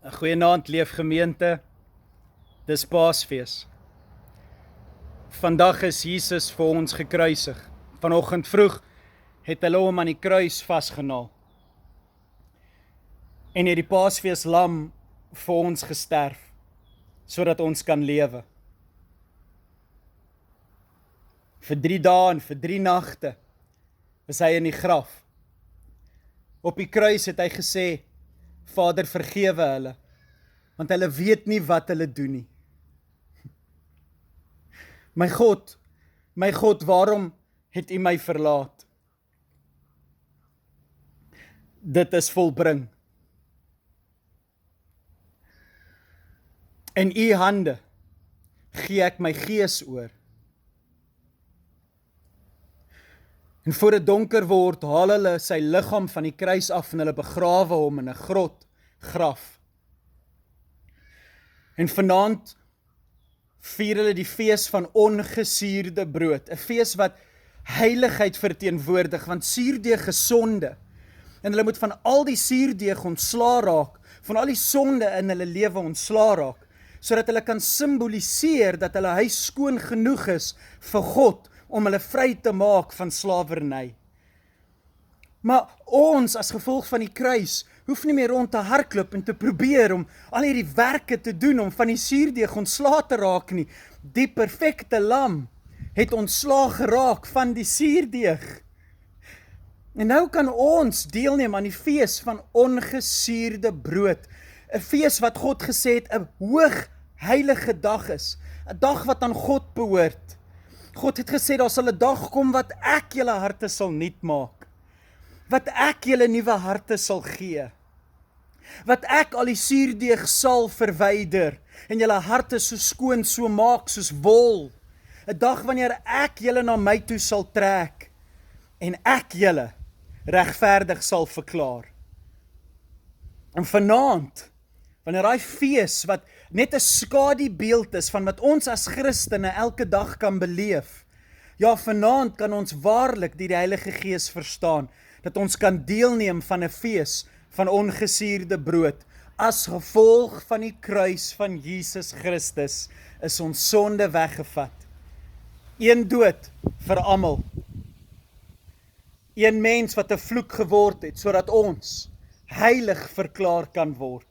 Goeienaand Leefgemeente, dis Paasfees. Vandag is Jesus vir ons gekruisig. Vanoggend vroeg het hulle hom aan die kruis vasgenaal. En het die Paasfees lam vir ons gesterf, sodat ons kan lewe. Vir 3 dae en vir 3 nagte is hy in die graf. Op die kruis het hy gesê, Vader, vergewe hulle, want hulle weet nie wat hulle doen nie. My God, waarom het U my verlaat? Dit is volbring. In U hande gee ek my gees oor. En voor dit donker word, haal hulle sy liggaam van die kruis af en hulle begrawe hom in 'n graf. En vanaand vier hulle die fees van ongesuurde brood, 'n fees wat heiligheid verteenwoordig, want suurdeeg is sonde. En hulle moet van al die suurdeeg ontslaa raak, van al die sonde in hulle lewe ontslaa raak, sodat hulle kan simboliseer dat hulle huis skoon genoeg is vir God, om hulle vry te maak van slawerny. Maar ons, as gevolg van die kruis, hoef nie meer rond te hardloop en te probeer om al hierdie werke te doen, om van die suurdeeg ontslae te raak nie. Die perfekte lam het ontslae geraak van die suurdeeg. En nou kan ons deelneem aan die fees van ongesuurde brood. 'n Fees wat God gesê het, 'n hoogheilige dag is. 'n Dag wat aan God behoort. God het gesê, daar sal 'n dag kom wat ek julle harte sal nuut maak. Wat ek julle nuwe harte sal gee. Wat ek al die suurdeeg sal verwyder en julle harte so skoon so maak soos wol. 'n Dag wanneer ek julle na my toe sal trek en ek julle regverdig sal verklaar. En vanaand, wanneer daai fees wat net 'n skadubeeld is van wat ons as Christene elke dag kan beleef, ja, vanaand kan ons waarlik deur die Heilige Gees verstaan, dat ons kan deelneem van 'n fees van ongesuurde brood. As gevolg van die kruis van Jesus Christus is ons sonde weggevat. Een dood vir almal. Een mens wat 'n vloek geword het, sodat ons heilig verklaar kan word.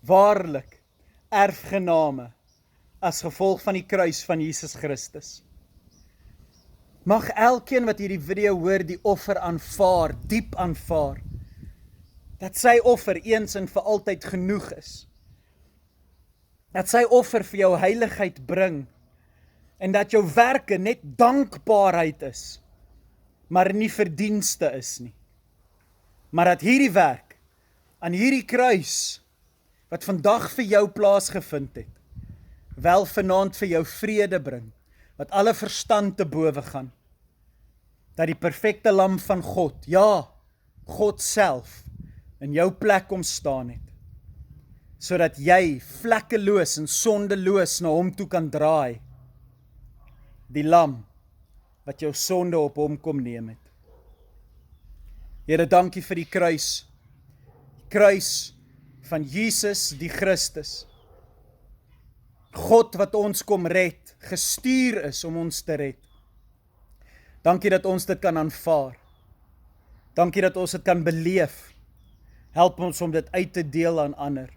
Waarlik, erfgename, as gevolg van die kruis van Jesus Christus. Mag elkeen wat hierdie video hoor, die offer aanvaar, diep aanvaar, dat sy offer eens en vir altyd genoeg is. Dat sy offer vir jou heiligheid bring, en dat jou werke net dankbaarheid is, maar nie verdienste is nie. Maar dat hierdie werk, aan hierdie kruis, wat vandag vir jou plaasgevind het, wel vanaand vir jou vrede bring, wat alle verstand te bowe gaan, dat die perfekte lam van God, ja, God self, in jou plek kom staan het, sodat jy vlekkeloos en sondeloos na hom toe kan draai, die lam, wat jou sonde op hom kom neem het. Here, dankie vir die kruis van Jesus die Christus, God wat ons kom red, gestuur is om ons te red. Dankie dat ons dit kan aanvaar. Dankie dat ons dit kan beleef. Help ons om dit uit te deel aan ander.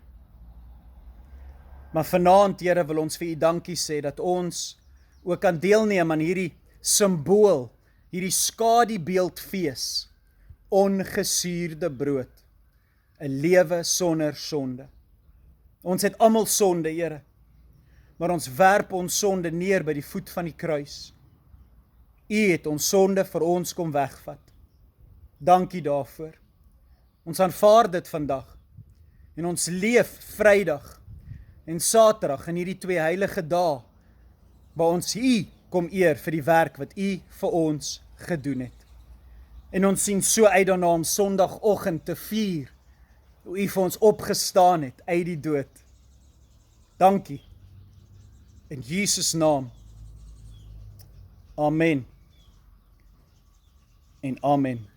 Maar vanaand, Here, wil ons vir U dankie sê, dat ons ook kan deelneem aan hierdie simbool, hierdie skadubeeldfees, ongesuurde brood, 'n lewe sonder sonde. Ons het almal sonde, Here, maar ons werp ons sonde neer by die voet van die kruis. U het ons sonde vir ons kom wegvat. Dankie daarvoor. Ons aanvaar dit vandag, en ons leef Vrydag en Saterdag in hierdie 2 heilige dae, waar ons U kom eer vir die werk wat U vir ons gedoen het. En ons sien so uit daarna om Sondagoggend te vier, hoe U vir ons opgestaan het uit die dood. Dankie. In Jesus naam. Amen. En amen.